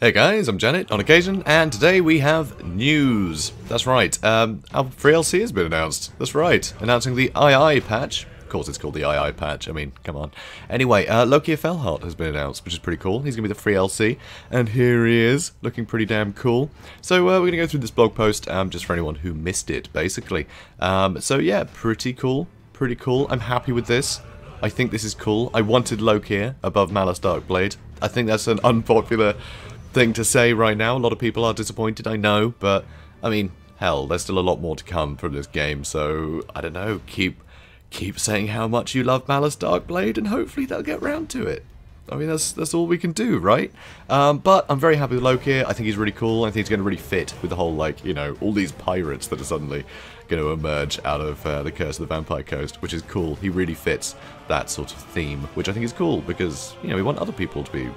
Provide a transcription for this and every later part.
Hey guys, I'm Janet on occasion, and today we have news. That's right, our free LC has been announced. That's right, announcing the II patch. Of course it's called the II patch, I mean, come on. Anyway, Lokhir Fellheart has been announced, which is pretty cool. He's going to be the free LC, and here he is, looking pretty damn cool. So we're going to go through this blog post, just for anyone who missed it, basically. So yeah, pretty cool, pretty cool. I'm happy with this. I think this is cool. I wanted Lokhir above Malice Darkblade. I think that's an unpopular thing to say right now. A lot of people are disappointed, I know, but I mean, hell, there's still a lot more to come from this game, so I don't know, keep saying how much you love Malice Darkblade and hopefully they'll get round to it. I mean, that's all we can do, right? But I'm very happy with Lokhir. I think he's really cool. I think he's going to really fit with the whole, like, you know, all these pirates that are suddenly going to emerge out of the Curse of the Vampire Coast, which is cool. He really fits that sort of theme, which I think is cool because, you know, we want other people to be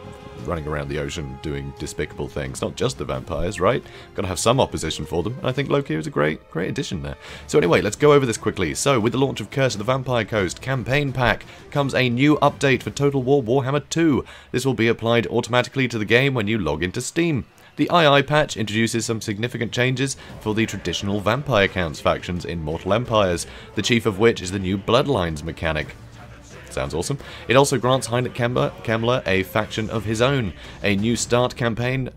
running around the ocean doing despicable things, not just the vampires, right? Got to have some opposition for them, and I think Lokhir is a great addition there. So anyway, let's go over this quickly. So, with the launch of Curse of the Vampire Coast Campaign Pack comes a new update for Total War Warhammer 2. This will be applied automatically to the game when you log into Steam. The II patch introduces some significant changes for the traditional Vampire Counts factions in Mortal Empires, the chief of which is the new Bloodlines mechanic. Sounds awesome. It also grants Heinrich Kemmler a faction of his own, a new campaign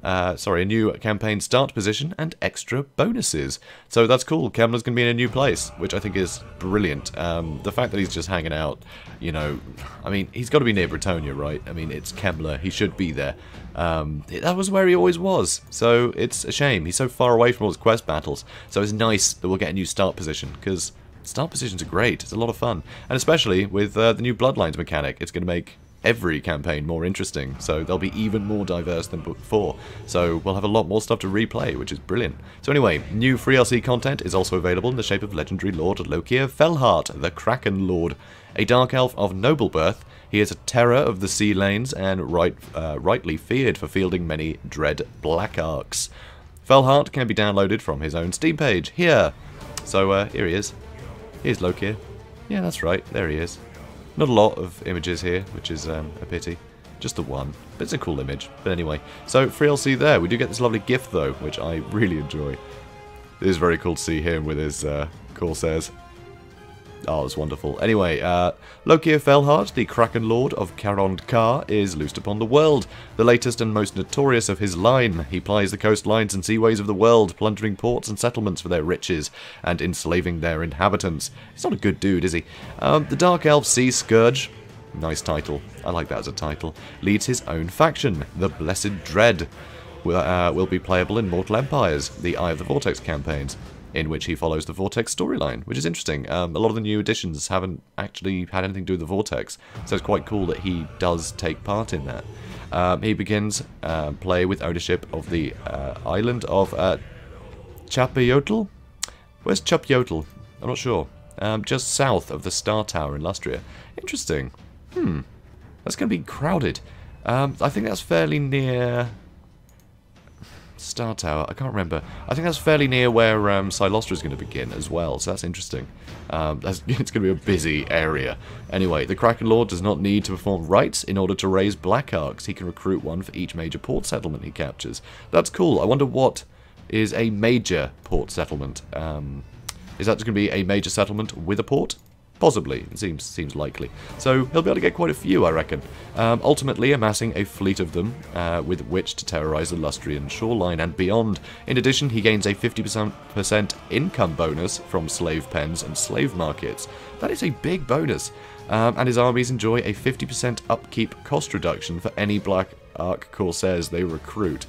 start position, and extra bonuses. So that's cool. Kemmler's going to be in a new place, which I think is brilliant. The fact that he's just hanging out, you know, I mean, he's got to be near Bretonnia, right? I mean, it's Kemmler. He should be there. That was where he always was, so it's a shame. He's so far away from all his quest battles, so it's nice that we'll get a new start position, because start positions are great. It's a lot of fun, and especially with the new Bloodlines mechanic, it's going to make every campaign more interesting, so they'll be even more diverse than before, so we'll have a lot more stuff to replay, which is brilliant. So anyway, new free LC content is also available in the shape of legendary Lord Lokhir Fellheart, the Kraken Lord, a dark elf of noble birth. He is a terror of the sea lanes and rightly feared for fielding many dread black arcs. Fellheart can be downloaded from his own Steam page here. So here he is. Here's Lokhir. Yeah, that's right. There he is. Not a lot of images here, which is a pity. Just the one. But it's a cool image. But anyway, so free LC there. We do get this lovely GIF, though, which I really enjoy. It is very cool to see him with his Corsairs. Oh, it's wonderful. Anyway, Lokhir Fellheart, the Kraken Lord of Karond Kar, is loosed upon the world. The latest and most notorious of his line, he plies the coastlines and seaways of the world, plundering ports and settlements for their riches, and enslaving their inhabitants. He's not a good dude, is he? The Dark Elf Sea Scourge, nice title, I like that as a title, leads his own faction, the Blessed Dread, will be playable in Mortal Empires, the Eye of the Vortex campaigns, in which he follows the Vortex storyline, which is interesting. A lot of the new additions haven't actually had anything to do with the Vortex, so it's quite cool that he does take part in that. He begins play with ownership of the island of Chapayotl? Where's Chapayotl? I'm not sure. Just south of the Star Tower in Lustria. Interesting. That's going to be crowded. I think that's fairly near Star Tower, I can't remember. I think that's fairly near where Silostra is going to begin as well, so that's interesting. It's going to be a busy area. Anyway, the Kraken Lord does not need to perform rites in order to raise black arcs. He can recruit one for each major port settlement he captures. That's cool. I wonder what is a major port settlement. Is that going to be a major settlement with a port? Possibly. It seems likely. So he'll be able to get quite a few, I reckon. Ultimately amassing a fleet of them with which to terrorize the Lustrian shoreline and beyond. In addition, he gains a 50% income bonus from slave pens and slave markets. That is a big bonus. And his armies enjoy a 50% upkeep cost reduction for any Black Ark Corsairs they recruit.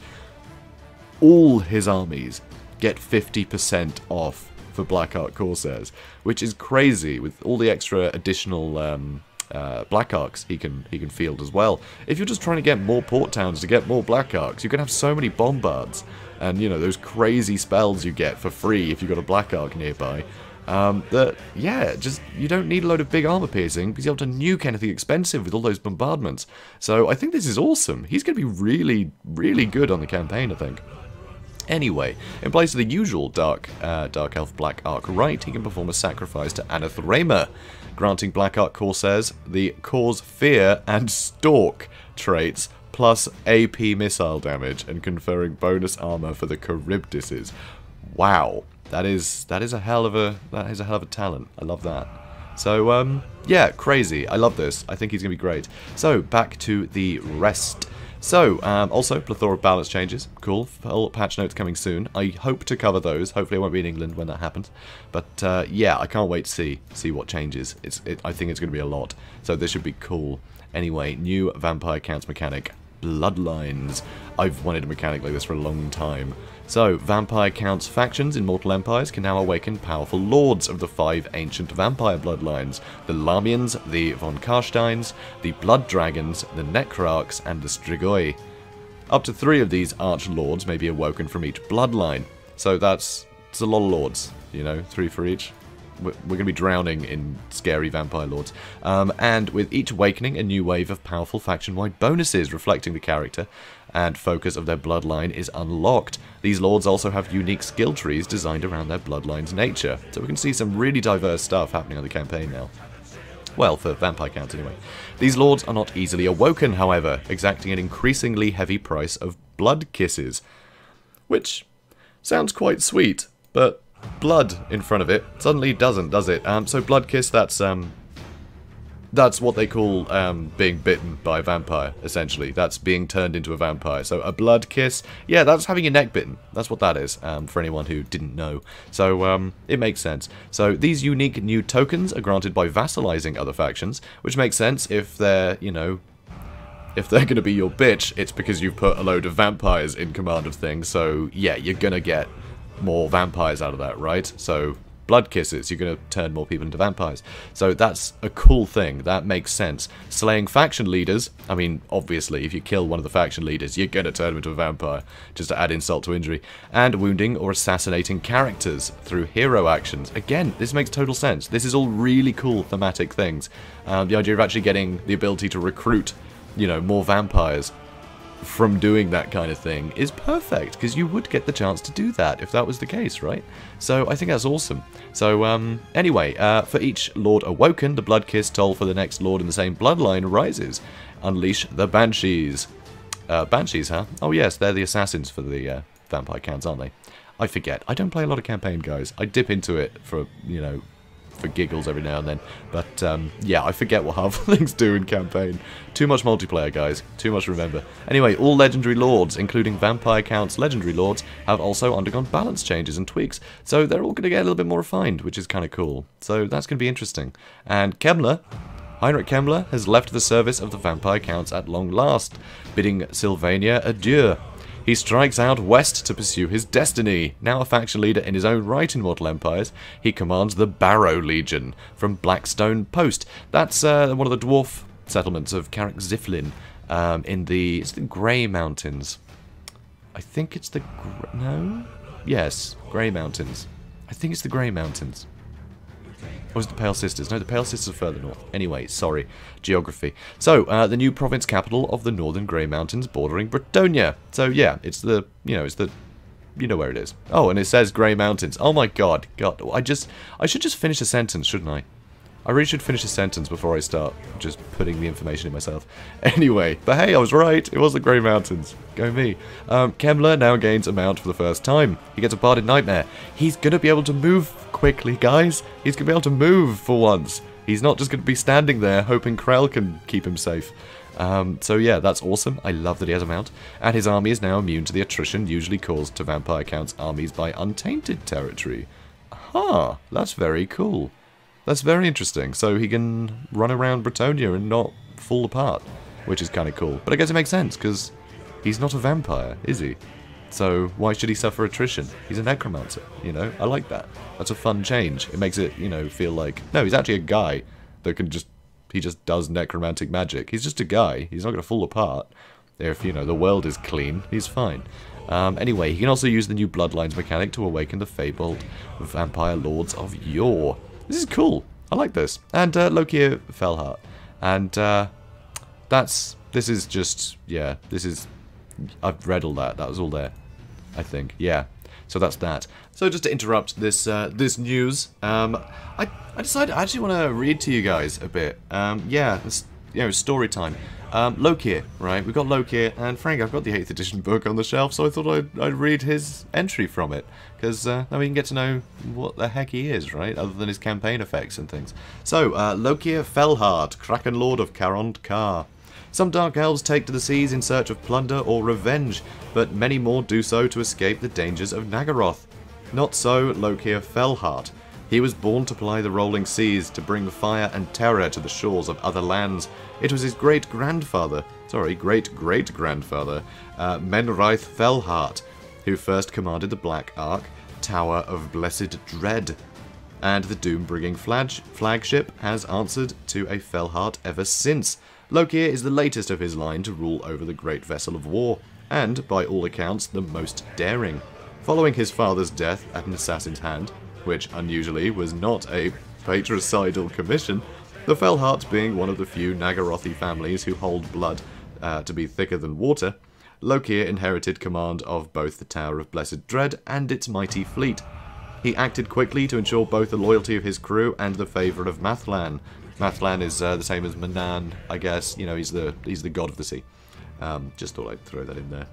All his armies get 50% off for Black Ark Corsairs, which is crazy with all the extra additional Black Arcs he can field as well. If you're just trying to get more port towns to get more Black Arcs, you can have so many bombards, and you know those crazy spells you get for free if you've got a Black Arc nearby. That yeah, just you don't need a load of big armor piercing because you're able to nuke anything expensive with all those bombardments. So I think this is awesome. He's going to be really good on the campaign, I think. Anyway, in place of the usual Dark Elf Black Arc rite, he can perform a sacrifice to Anathrema, granting Black Ark Corsairs the Cause Fear and Stalk traits plus AP missile damage and conferring bonus armor for the Charybdises. Wow, that is a hell of a talent. I love that. So yeah, crazy. I love this. I think he's gonna be great. So back to the rest. So, also, plethora of balance changes. Cool. Full patch notes coming soon. I hope to cover those. Hopefully I won't be in England when that happens. But, yeah, I can't wait to see what changes. I think it's going to be a lot. So this should be cool. Anyway, new vampire counts mechanic. Bloodlines. I've wanted a mechanic like this for a long time. So, vampire counts factions in Mortal Empires can now awaken powerful lords of the 5 ancient vampire bloodlines. The Lamians, the von Karsteins, the Blood Dragons, the Necrarchs, and the Strigoi. Up to 3 of these arch-lords may be awoken from each bloodline. So it's a lot of lords, you know, 3 for each. We're going to be drowning in scary vampire lords. And with each awakening, a new wave of powerful faction-wide bonuses reflecting the character and focus of their bloodline is unlocked. These lords also have unique skill trees designed around their bloodline's nature. So we can see some really diverse stuff happening on the campaign now. Well, for vampire counts anyway. These lords are not easily awoken, however, exacting an increasingly heavy price of blood kisses. Which sounds quite sweet, but blood in front of it suddenly doesn't, does it? So blood kiss, that's what they call being bitten by a vampire, essentially. That's being turned into a vampire. So a blood kiss, yeah, that's having your neck bitten. That's what that is, for anyone who didn't know. So it makes sense. So these unique new tokens are granted by vassalizing other factions, which makes sense if they're, you know, if they're going to be your bitch, it's because you've put a load of vampires in command of things. So yeah, you're going to get more vampires out of that, right? So blood kisses, you're going to turn more people into vampires. So that's a cool thing. That makes sense. Slaying faction leaders, I mean, obviously, if you kill one of the faction leaders, you're going to turn them into a vampire, just to add insult to injury. And wounding or assassinating characters through hero actions. Again, this makes total sense. This is all really cool thematic things. The idea of actually getting the ability to recruit, you know, more vampires from doing that kind of thing is perfect, because you would get the chance to do that if that was the case, right? So I think that's awesome. So anyway, for each Lord awoken, the blood kiss toll for the next Lord in the same bloodline rises. Unleash the Banshees. Banshees, huh? Oh yes, they're the assassins for the vampire counts, aren't they? I forget. I don't play a lot of campaign, guys. I dip into it for, you know, for giggles every now and then. But, yeah, I forget what half things do in campaign. Too much multiplayer, guys. Too much to remember. Anyway, all legendary lords, including Vampire Count's legendary lords, have also undergone balance changes and tweaks. So they're all going to get a little bit more refined, which is kind of cool. So that's going to be interesting. And Heinrich Kemmler has left the service of the Vampire Counts at long last, bidding Sylvania adieu. He strikes out west to pursue his destiny. Now a faction leader in his own right in Mortal Empires, he commands the Barrow Legion from Blackstone Post. That's one of the dwarf settlements of Carrick Ziflin in the Grey Mountains. I think it's the... No? Yes, Grey Mountains. I think it's the Grey Mountains. Or was it the Pale Sisters? No, the Pale Sisters are further north. Anyway, sorry. Geography. So, the new province capital of the northern Grey Mountains bordering Bretonia. So, yeah, it's the, you know, you know where it is. Oh, and it says Grey Mountains. Oh my god. God, I should just finish a sentence, shouldn't I? I really should finish a sentence before I start just putting the information in myself. Anyway, but hey, I was right. It was the Grey Mountains. Go me. Kemmler now gains a mount for the first time. He gets a Barded Nightmare. He's going to be able to move quickly, guys. He's going to be able to move for once. He's not just going to be standing there hoping Krell can keep him safe. So yeah, that's awesome. I love that he has a mount. And his army is now immune to the attrition usually caused to Vampire Count's armies by untainted territory. Aha, that's very cool. That's very interesting. So he can run around Bretonia and not fall apart, which is kind of cool. But I guess it makes sense, because he's not a vampire, is he? So why should he suffer attrition? He's a necromancer, you know? I like that. That's a fun change. It makes it, you know, feel like... No, he's actually a guy that can just... He just does necromantic magic. He's just a guy. He's not going to fall apart. If, you know, the world is clean, he's fine. Anyway, he can also use the new Bloodlines mechanic to awaken the fabled vampire lords of yore. This is cool. I like this. And Lokhir Fellheart. And this is just, yeah, this is, I've read all that. That was all there, I think. Yeah. So that's that. So just to interrupt this this news, I decided I actually want to read to you guys a bit. Yeah, this, you know, story time. Lokhir, right? We've got Lokhir, and Frank, I've got the 8th edition book on the shelf, so I thought I'd read his entry from it, because now we can get to know what the heck he is, right? Other than his campaign effects and things. So, Lokhir Fellheart, Kraken Lord of Karond-Kar. Some Dark Elves take to the seas in search of plunder or revenge, but many more do so to escape the dangers of Naggaroth. Not so Lokhir Fellheart. He was born to ply the rolling seas, to bring fire and terror to the shores of other lands. It was his great-great-grandfather, Menraith Fellheart, who first commanded the Black Ark, Tower of Blessed Dread. And the doom-bringing flagship has answered to a Fellheart ever since. Lokhir is the latest of his line to rule over the great vessel of war, and, by all accounts, the most daring. Following his father's death at an assassin's hand, which unusually was not a patricidal commission, the Fellheart being one of the few Naggarothi families who hold blood to be thicker than water, Lokhir inherited command of both the Tower of Blessed Dread and its mighty fleet. He acted quickly to ensure both the loyalty of his crew and the favour of Mathlan. Mathlan is the same as Manan, I guess. You know, he's the god of the sea. Just thought I'd throw that in there.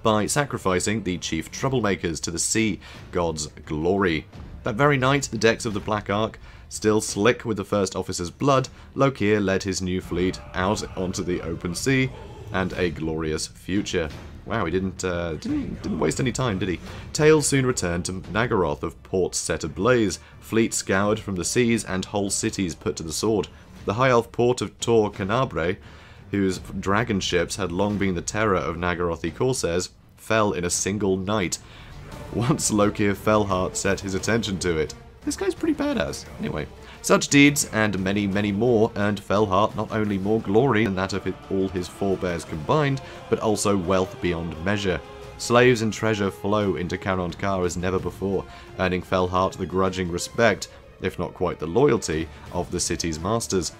By sacrificing the chief troublemakers to the sea god's glory. That very night, the decks of the Black Ark, still slick with the first officer's blood, Lokhir led his new fleet out onto the open sea and a glorious future. Wow, he didn't waste any time, did he? Tales soon returned to Naggaroth of ports set ablaze, fleet scoured from the seas, and whole cities put to the sword. The high elf port of Tor Canabre, whose dragon ships had long been the terror of Naggarothi corsairs, fell in a single night. Once Lokhir Fellheart set his attention to it. This guy's pretty badass. Anyway, such deeds and many, many more earned Fellheart not only more glory than that of all his forebears combined, but also wealth beyond measure. Slaves and treasure flow into Karond-Kar as never before, earning Fellheart the grudging respect, if not quite the loyalty, of the city's masters.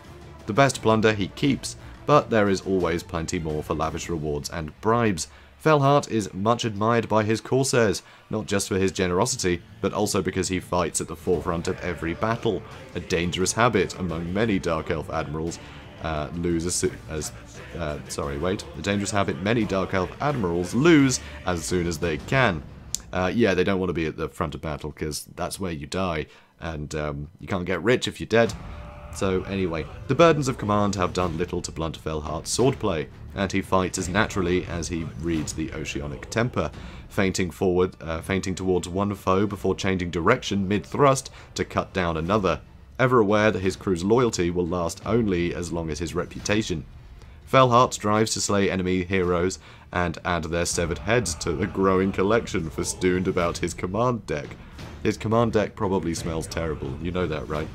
The best plunder he keeps, but there is always plenty more for lavish rewards and bribes. Fellheart is much admired by his corsairs, not just for his generosity, but also because he fights at the forefront of every battle, a dangerous habit among many Dark Elf admirals lose as soon as they can. Yeah, they don't want to be at the front of battle, because that's where you die, and you can't get rich if you're dead. So anyway, the burdens of command have done little to blunt Fellheart's swordplay, and he fights as naturally as he reads the oceanic temper, feinting towards one foe before changing direction mid-thrust to cut down another, ever aware that his crew's loyalty will last only as long as his reputation. Fellheart strives to slay enemy heroes and add their severed heads to the growing collection festooned about his command deck. His command deck probably smells terrible, you know that, right?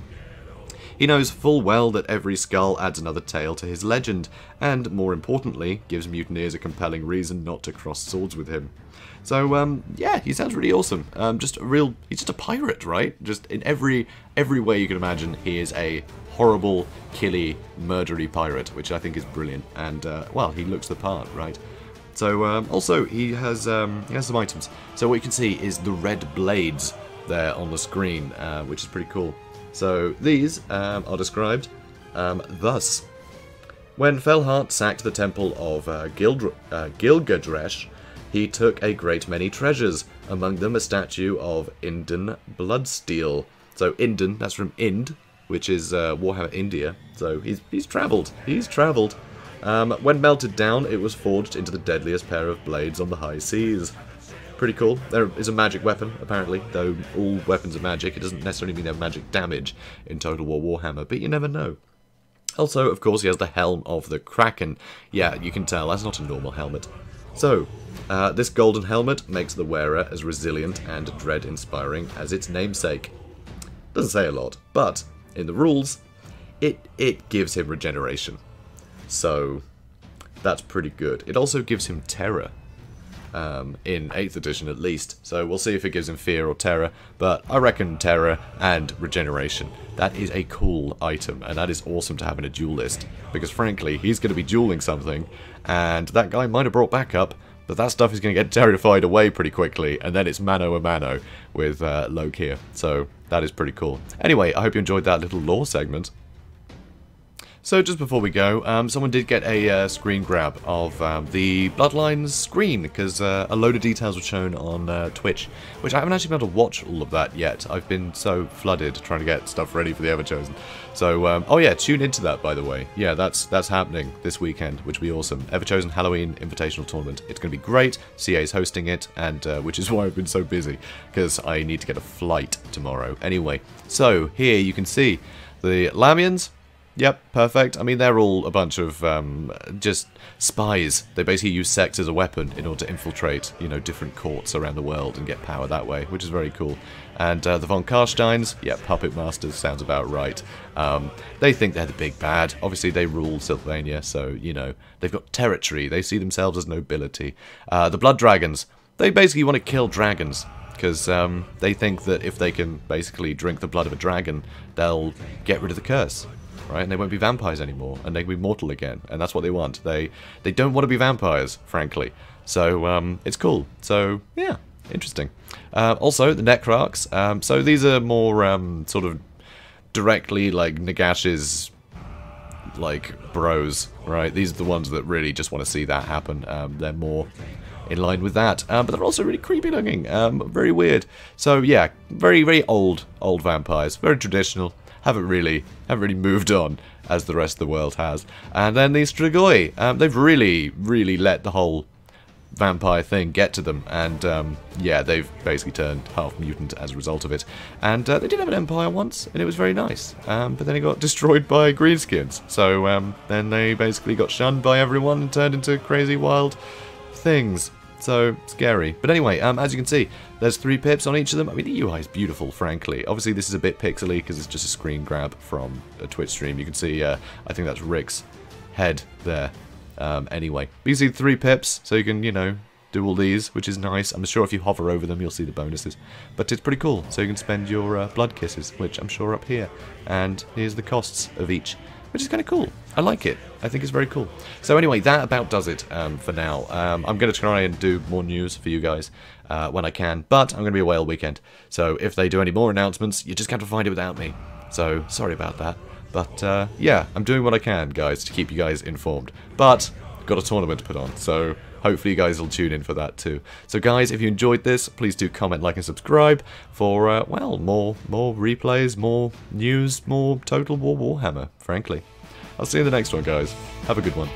He knows full well that every skull adds another tale to his legend, and, more importantly, gives mutineers a compelling reason not to cross swords with him. So, yeah, he sounds really awesome. He's just a pirate, right? Just in every way you can imagine, he is a horrible, killy, murdery pirate, which I think is brilliant. And, well, he looks the part, right? So, also, he has some items. So what you can see is the red blades there on the screen, which is pretty cool. So these are described thus. When Fellheart sacked the temple of Gilgadresh, he took a great many treasures, among them a statue of Inden Bloodsteel. So Inden, that's from Ind, which is Warhammer India. So he's travelled. He's travelled. When melted down, it was forged into the deadliest pair of blades on the high seas. Pretty cool. There is a magic weapon, apparently, though all weapons are magic. It doesn't necessarily mean they have magic damage in Total War Warhammer, but you never know. Also, of course, he has the Helm of the Kraken. Yeah, you can tell, that's not a normal helmet. So, this golden helmet makes the wearer as resilient and dread-inspiring as its namesake. Doesn't say a lot, but in the rules, it gives him regeneration. So, that's pretty good. It also gives him terror. In 8th edition at least, so we'll see if it gives him fear or terror, but I reckon terror and regeneration. That is a cool item, and that is awesome to have in a duel list, because frankly, he's going to be dueling something, and that guy might have brought backup, but that stuff is going to get terrified away pretty quickly, and then it's mano a mano with Lokhir, so that is pretty cool. Anyway, I hope you enjoyed that little lore segment. So just before we go, someone did get a screen grab of the Bloodlines screen, because a load of details were shown on Twitch, which I haven't actually been able to watch all of that yet. I've been so flooded trying to get stuff ready for the Everchosen. So, oh yeah, tune into that, by the way. Yeah, that's happening this weekend, which will be awesome. Everchosen Halloween Invitational Tournament. It's going to be great. CA's hosting it, and which is why I've been so busy, because I need to get a flight tomorrow. Anyway, so here you can see the Lamians. Yep, perfect. I mean, they're all a bunch of just spies. They basically use sex as a weapon in order to infiltrate, you know, different courts around the world and get power that way, which is very cool. And the von Karsteins, yeah, puppet masters, sounds about right. They think they're the big bad. Obviously, they rule Sylvania, so, you know, they've got territory. They see themselves as nobility. The Blood Dragons, they basically want to kill dragons, because they think that if they can basically drink the blood of a dragon, they'll get rid of the curse. Right, and they won't be vampires anymore, and they can be mortal again, and that's what they want. They don't want to be vampires, frankly. So it's cool. So yeah, interesting. Also, the Necrarchs. So these are more sort of directly like Nagash's like bros, right? These are the ones that really just want to see that happen. They're more in line with that, but they're also really creepy looking, very weird. So yeah, very old vampires, very traditional. Haven't really moved on as the rest of the world has. And then these Strigoi, they've really let the whole vampire thing get to them, and yeah, they've basically turned half mutant as a result of it. And they did have an empire once, and it was very nice, but then it got destroyed by greenskins. So then they basically got shunned by everyone and turned into crazy wild things. So, scary. But anyway, as you can see, there's 3 pips on each of them. I mean, the UI is beautiful, frankly. Obviously, this is a bit pixely because it's just a screen grab from a Twitch stream. You can see, I think that's Rick's head there. Anyway, but you see 3 pips, so you can, you know, do all these, which is nice. I'm sure if you hover over them, you'll see the bonuses. But it's pretty cool, so you can spend your blood kisses, which I'm sure are up here. And here's the costs of each, which is kind of cool. I like it. I think it's very cool. So anyway, that about does it for now. I'm going to try and do more news for you guys when I can, but I'm going to be away all weekend. So if they do any more announcements, you just have to find it without me. So sorry about that. But yeah, I'm doing what I can, guys, to keep you guys informed. But got a tournament to put on, so hopefully you guys will tune in for that too. So guys, if you enjoyed this, please do comment, like, and subscribe for, well, more replays, more news, more Total War Warhammer, frankly. I'll see you in the next one, guys. Have a good one.